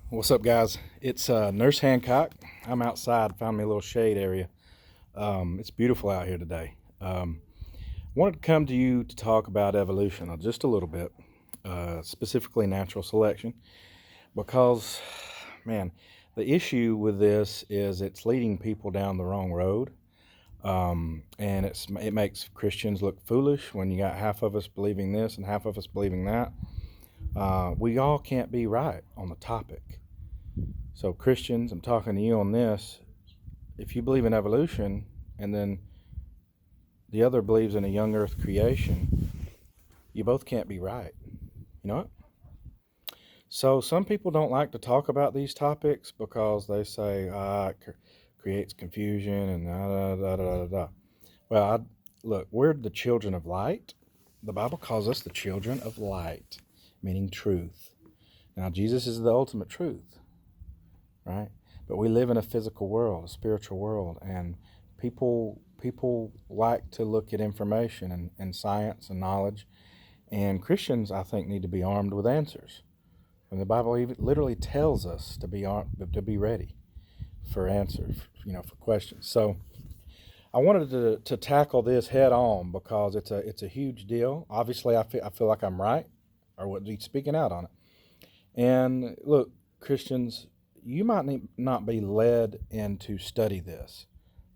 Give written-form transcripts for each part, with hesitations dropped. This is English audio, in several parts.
What's up, guys? It's Nurse Hancock. I'm outside, found me a little shade area. It's beautiful out here today. Wanted to come to you to talk about evolution just a little bit, specifically natural selection, because, man, the issue with this is it's leading people down the wrong road, and it makes Christians look foolish when you got half of us believing this and half of us believing that. We all can't be right on the topic. So, Christians, I'm talking to you on this. If you believe in evolution and then the other believes in a young earth creation, you both can't be right. You know what? So, some people don't like to talk about these topics because they say, it creates confusion and da da da da da. Well, look, we're the children of light. The Bible calls us the children of light, meaning truth. Now, Jesus is the ultimate truth, right? But we live in a physical world, a spiritual world, and people like to look at information and science and knowledge, and Christians, I think, need to be armed with answers. And the Bible even literally tells us to be armed, to be ready for answers, for questions. So I wanted to tackle this head on because it's a huge deal. Obviously, I feel like I'm right, or what he's speaking out on it. And look, Christians, you might not be led in to study this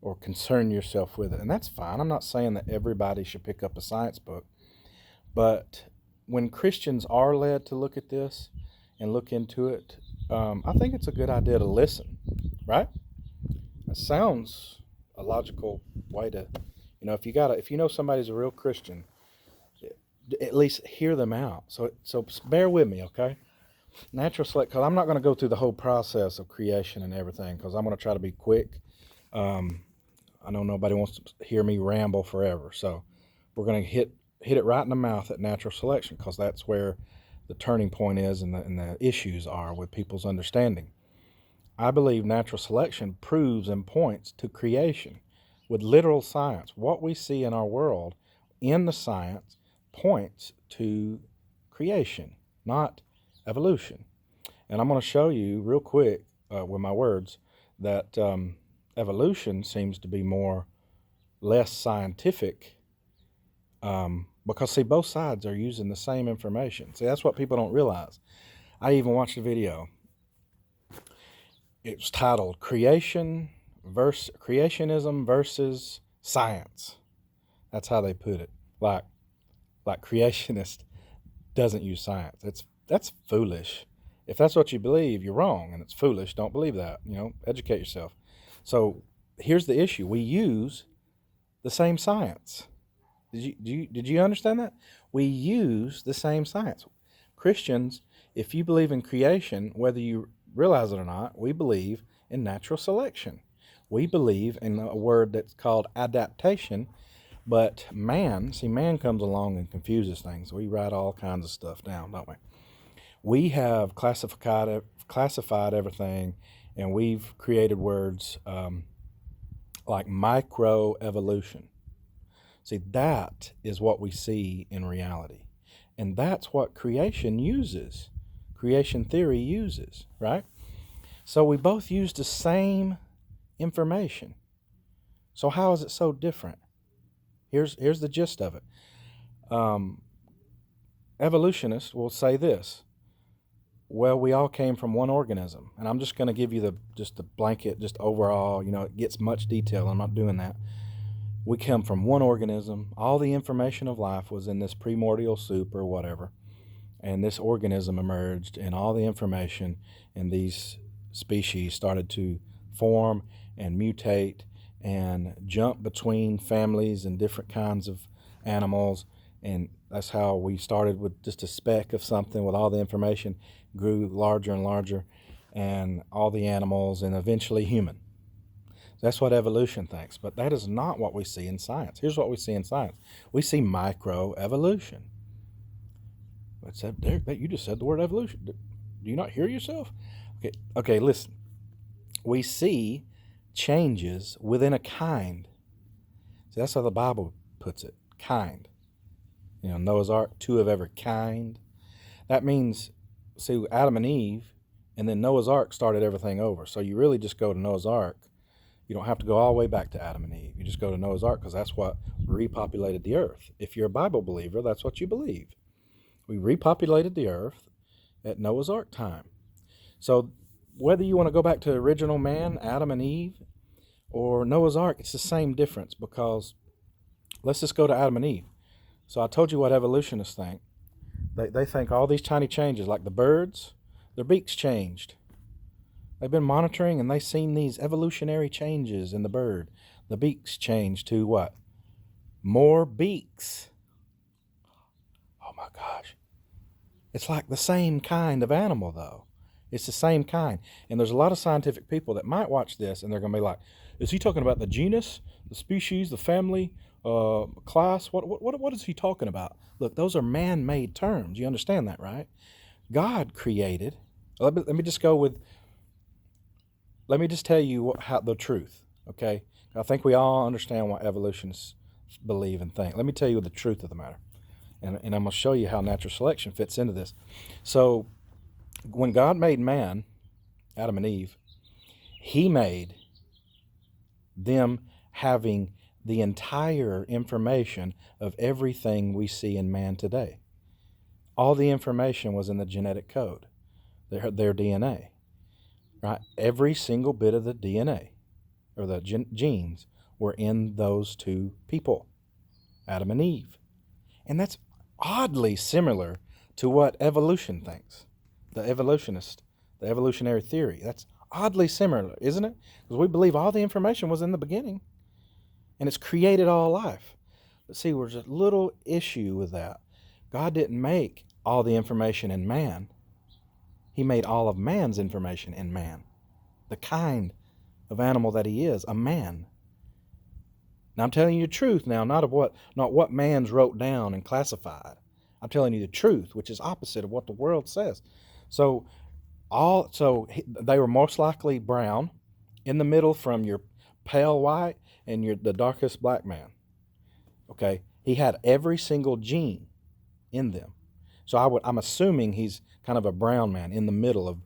or concern yourself with it, and that's fine. I'm not saying that everybody should pick up a science book, but when Christians are led to look at this and look into it, I think it's a good idea to listen, right? It sounds a logical way to, if you know somebody's a real Christian, at least hear them out. So bear with me, okay? Natural select, because I'm not going to go through the whole process of creation and everything, because I'm going to try to be quick. I know nobody wants to hear me ramble forever, so we're going to hit it right in the mouth at natural selection, because that's where the turning point is and the issues are with people's understanding. I believe natural selection proves and points to creation with literal science. What we see in our world in the science points to creation, not evolution. And I'm going to show you real quick with my words that evolution seems to be less scientific, because, see, both sides are using the same information. See, that's what people don't realize. I even watched a video. It was titled Creationism versus Science. That's how they put it. Like creationist doesn't use science. That's foolish. If that's what you believe, you're wrong, and it's foolish. Don't believe that. Educate yourself. So here's the issue: we use the same science. Did you understand that? We use the same science. Christians, if you believe in creation, whether you realize it or not, we believe in natural selection. We believe in a word that's called adaptation. But man comes along and confuses things. We write all kinds of stuff down, don't we? We have classified everything, and we've created words like microevolution. See, that is what we see in reality. And that's what creation theory uses, right? So we both use the same information. So how is it so different? Here's the gist of it. Evolutionists will say this: well, we all came from one organism. And I'm just going to give you the blanket, just overall, it gets much detail. I'm not doing that. We come from one organism. All the information of life was in this primordial soup or whatever. And this organism emerged, and all the information in these species started to form and mutate and jump between families and different kinds of animals. And that's how we started with just a speck of something with all the information, grew larger and larger, and all the animals, and eventually human. That's what evolution thinks, but that is not what we see in science. Here's what we see in science. We see microevolution. You just said the word evolution. Do you not hear yourself? Okay, listen. We see changes within a kind. See, that's how the Bible puts it, kind. Noah's Ark, two of every kind. That means, see, Adam and Eve And then Noah's Ark started everything over. So you really just go to Noah's Ark. You don't have to go all the way back to Adam and Eve. You just go to Noah's Ark because that's what repopulated the earth. If you're a Bible believer, that's what you believe. We repopulated the earth at Noah's Ark time. So whether you want to go back to original man, Adam and Eve, or Noah's Ark, it's the same difference, because let's just go to Adam and Eve. So I told you what evolutionists think. They think all these tiny changes, like the birds, their beaks changed. They've been monitoring and they've seen these evolutionary changes in the bird. The beaks changed to what? More beaks. Oh my gosh. It's like the same kind of animal, though. It's the same kind. And there's a lot of scientific people that might watch this and they're going to be like, is he talking about the genus, the species, the family, class? What is he talking about? Look, those are man-made terms. You understand that, right? God created. Let me just go with. Let me just tell you how the truth. Okay, I think we all understand what evolutionists believe and think. Let me tell you the truth of the matter, and I'm going to show you how natural selection fits into this. So, when God made man, Adam and Eve, He made them having the entire information of everything we see in man today. All the information was in the genetic code, their DNA, right? Every single bit of the DNA or the genes were in those two people, Adam and Eve. And that's oddly similar to what evolution thinks, the evolutionary theory. That's oddly similar, isn't it? Because we believe all the information was in the beginning and it's created all life. But see, there's a little issue with that. God didn't make all the information in man. He made all of man's information in man, the kind of animal that he is, a man. Now I'm telling you the truth now, not what man's wrote down and classified. I'm telling you the truth, which is opposite of what the world says. So they were most likely brown, in the middle from your pale white and the darkest black man. Okay, he had every single gene in them. So I'm assuming he's kind of a brown man in the middle of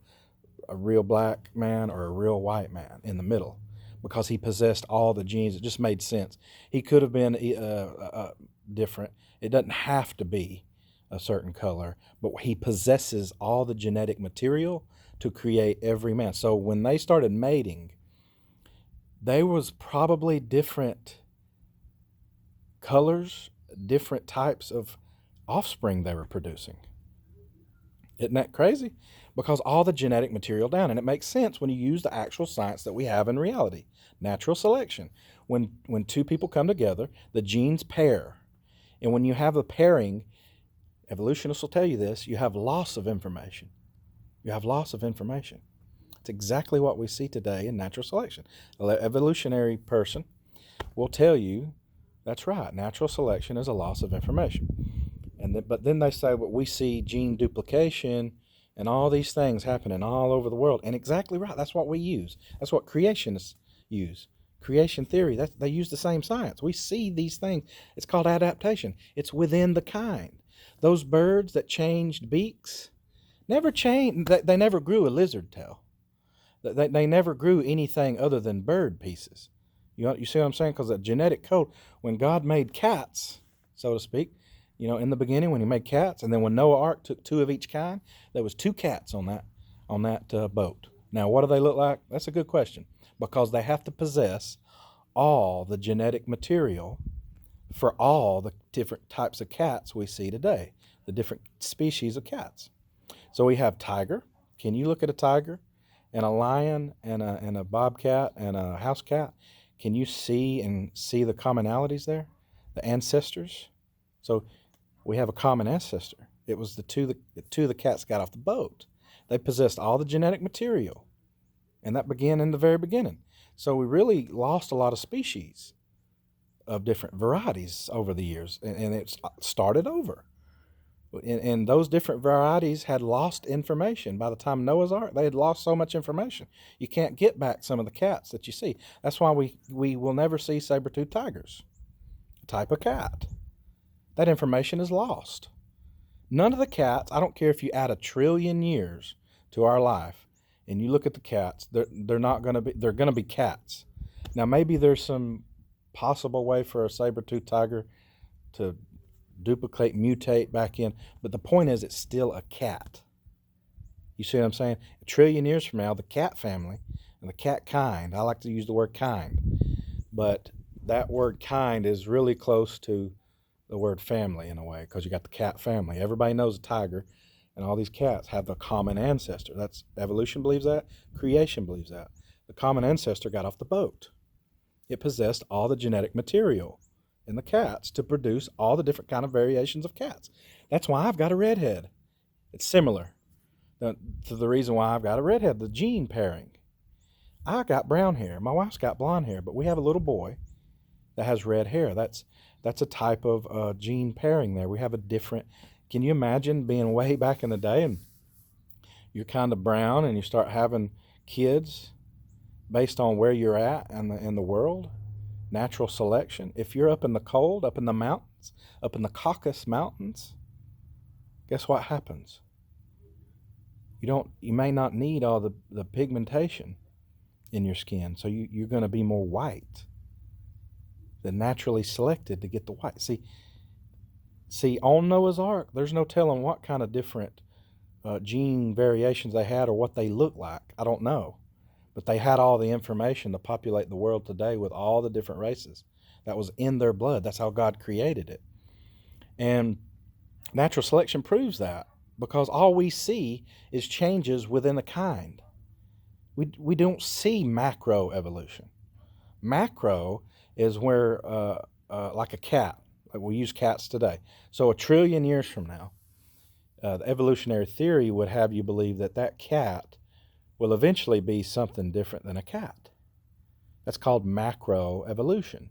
a real black man or a real white man in the middle, because he possessed all the genes. It just made sense. He could have been different. It doesn't have to be a certain color, but he possesses all the genetic material to create every man. So when they started mating, there was probably different colors, different types of offspring they were producing. Isn't that crazy? Because all the genetic material down, and it makes sense when you use the actual science that we have in reality, natural selection. When two people come together, the genes pair, and when you have a pairing, evolutionists will tell you this, you have loss of information. You have loss of information. It's exactly what we see today in natural selection. An evolutionary person will tell you, that's right, natural selection is a loss of information. But then they say, well, we see gene duplication and all these things happening all over the world. And exactly right, that's what we use. That's what creationists use. Creation theory, they use the same science. We see these things. It's called adaptation. It's within the kind. Those birds that changed beaks never changed. They never grew a lizard tail. They never grew anything other than bird pieces. You see what I'm saying? Because the genetic code, when God made cats, so to speak, in the beginning when he made cats, and then when Noah Ark took two of each kind, there was two cats on that boat. Now, what do they look like? That's a good question, because they have to possess all the genetic material for all the different types of cats we see today, the different species of cats. So we have tiger. Can you look at a tiger and a lion and a bobcat and a house cat? Can you see the commonalities there, the ancestors? So we have a common ancestor. It was the two of the cats got off the boat. They possessed all the genetic material, and that began in the very beginning. So we really lost a lot of species of different varieties over the years, and it started over. And those different varieties had lost information. By the time Noah's Ark, they had lost so much information. You can't get back some of the cats that you see. That's why we will never see saber-toothed tigers, a type of cat. That information is lost. None of the cats, I don't care if you add 1 trillion years to our life, and you look at the cats, they're not going to be, they're going to be cats. Now maybe there's some possible way for a saber-toothed tiger to duplicate, mutate back in, but the point is it's still a cat. You see what I'm saying? A trillion years from now, the cat family and the cat kind, I like to use the word kind, but that word kind is really close to the word family in a way, because you got the cat family. Everybody knows a tiger and all these cats have the common ancestor. That's evolution believes that, creation believes that. The common ancestor got off the boat. It possessed all the genetic material in the cats to produce all the different kind of variations of cats. That's why I've got a redhead. It's similar to the reason why I've got a redhead, the gene pairing. I got brown hair. My wife's got blonde hair, but we have a little boy that has red hair. That's a type of gene pairing there. We have a different, can you imagine being way back in the day and you're kind of brown and you start having kids based on where you're at in the world? Natural selection. If you're up in the cold, up in the mountains, up in the Caucasus Mountains, guess what happens? You may not need all the pigmentation in your skin, so you're going to be more white than naturally selected to get the white. See, on Noah's Ark, there's no telling what kind of different gene variations they had or what they look like. I don't know. But they had all the information to populate the world today with all the different races. That was in their blood. That's how God created it. And natural selection proves that, because all we see is changes within a kind. We don't see macro evolution. Macro is where, like a cat, like we use cats today. So a trillion years from now, the evolutionary theory would have you believe that cat will eventually be something different than a cat. That's called macro evolution.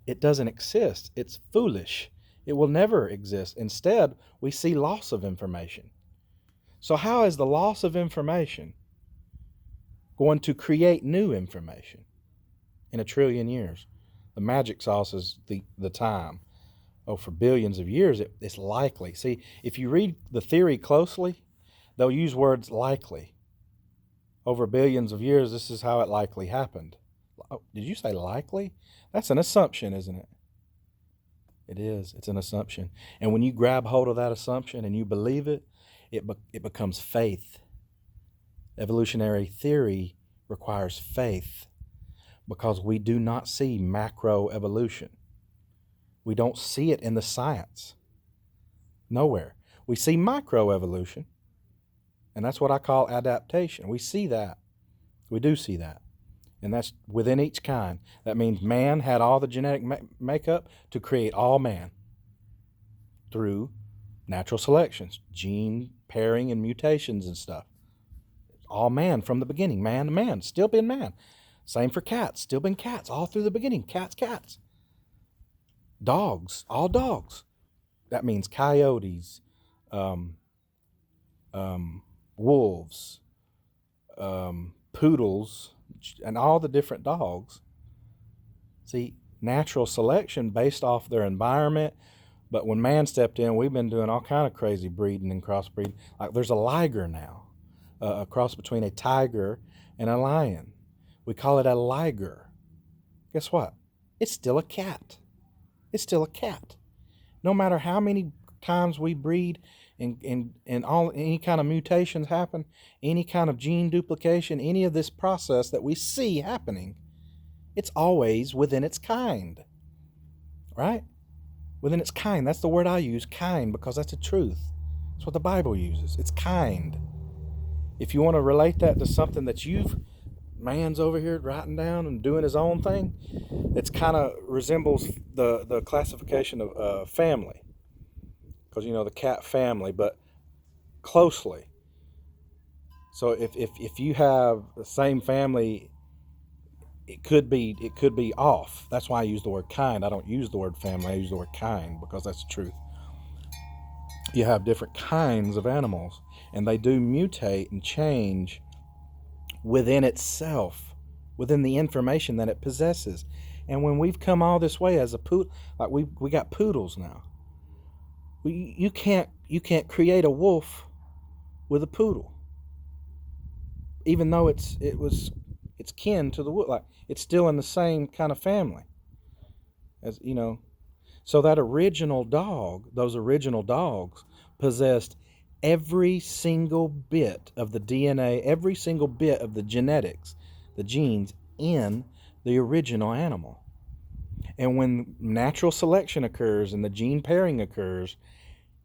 It doesn't exist. It's foolish. It will never exist. Instead, we see loss of information. So how is the loss of information going to create new information in a trillion years? The magic sauce is the time. Oh, for billions of years, it's likely. See, if you read the theory closely, they'll use words likely. Over billions of years, this is how it likely happened. Oh, did you say likely? That's an assumption, isn't it? It is. It's an assumption. And when you grab hold of that assumption and you believe it, it becomes faith. Evolutionary theory requires faith because we do not see macro evolution. We don't see it in the science. Nowhere. We see micro evolution, and that's what I call adaptation. We see that. We do see that. And that's within each kind. That means man had all the genetic makeup to create all man through natural selections, gene pairing and mutations and stuff. All man from the beginning, man to man, still been man. Same for cats, still been cats all through the beginning. Cats. Dogs, all dogs. That means coyotes, wolves, poodles, and all the different dogs. See, natural selection based off their environment. But when man stepped in, we've been doing all kind of crazy breeding and crossbreeding. Like there's a liger now, a cross between a tiger and a lion. We call it a liger. Guess what? It's still a cat. It's still a cat. No matter how many times we breed and any kind of mutations happen, any kind of gene duplication, any of this process that we see happening, it's always within its kind, right? Within its kind. That's the word I use, kind, because that's the truth. That's what the Bible uses. It's kind. If you want to relate that to something that man's over here writing down and doing his own thing, it's kind of resembles the classification of family. Because, the cat family, but closely. So if you have the same family, it could be off. That's why I use the word kind. I don't use the word family. I use the word kind because that's the truth. You have different kinds of animals, and they do mutate and change within itself, within the information that it possesses. And when we've come all this way as a poodle, like we got poodles now. You can't create a wolf with a poodle. even though it's kin to the wood, like it's still in the same kind of family as you know. So that original dog, those original dogs, possessed every single bit of the DNA, every single bit of the genetics, the genes in the original animal. And when natural selection occurs and the gene pairing occurs,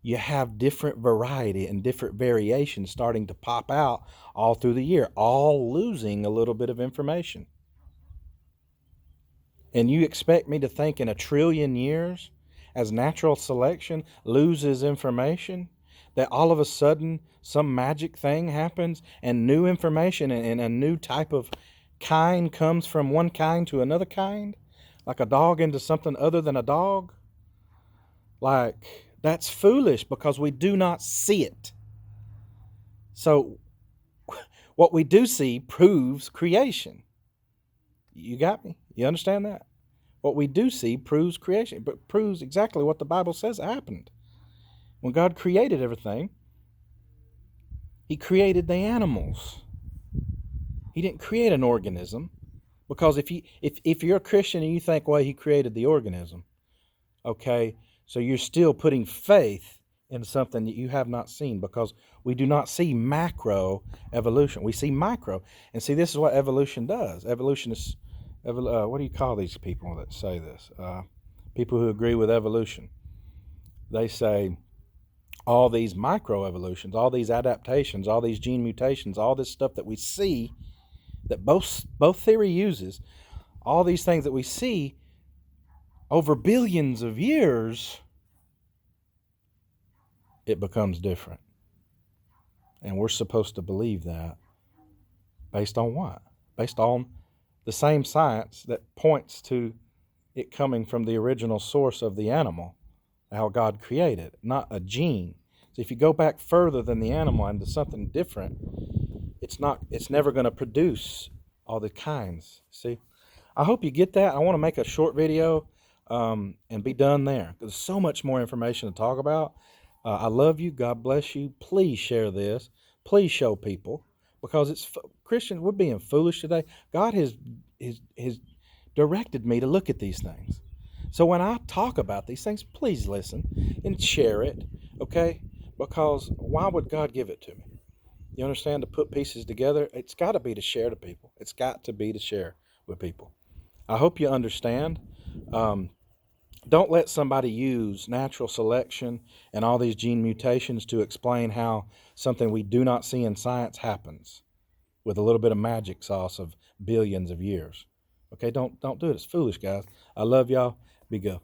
you have different variety and different variations starting to pop out all through the year, all losing a little bit of information. And you expect me to think in 1,000,000,000 years, as natural selection loses information, that all of a sudden some magic thing happens and new information and a new type of kind comes from one kind to another kind? Like a dog into something other than a dog? Like, that's foolish because we do not see it. So, what we do see proves creation. You got me? You understand that? What we do see proves creation, but proves exactly what the Bible says happened. When God created everything, He created the animals. He didn't create an organism, because if you're a Christian and you think, well, He created the organism, okay, so you're still putting faith in something that you have not seen, because we do not see macro evolution. We see micro. And see, this is what evolution does. Evolution is, what do you call these people that say this? People who agree with evolution. They say all these micro evolutions, all these adaptations, all these gene mutations, all this stuff that we see, that both theory uses, all these things that we see over billions of years, it becomes different. And we're supposed to believe that based on what? Based on the same science that points to it coming from the original source of the animal, how God created, not a gene. So if you go back further than the animal into something different, it's never going to produce all the kinds. See? I hope you get that. I want to make a short video and be done there. There's so much more information to talk about. I love you. God bless you. Please share this. Please show people, because Christians, we're being foolish today. God has directed me to look at these things. So when I talk about these things, please listen and share it, okay? Because why would God give it to me? You understand? To put pieces together, it's got to be to share to people. It's got to be to share with people. I hope you understand. Don't let somebody use natural selection and all these gene mutations to explain how something we do not see in science happens with a little bit of magic sauce of billions of years. Okay, don't do it. It's foolish, guys. I love y'all. Be good.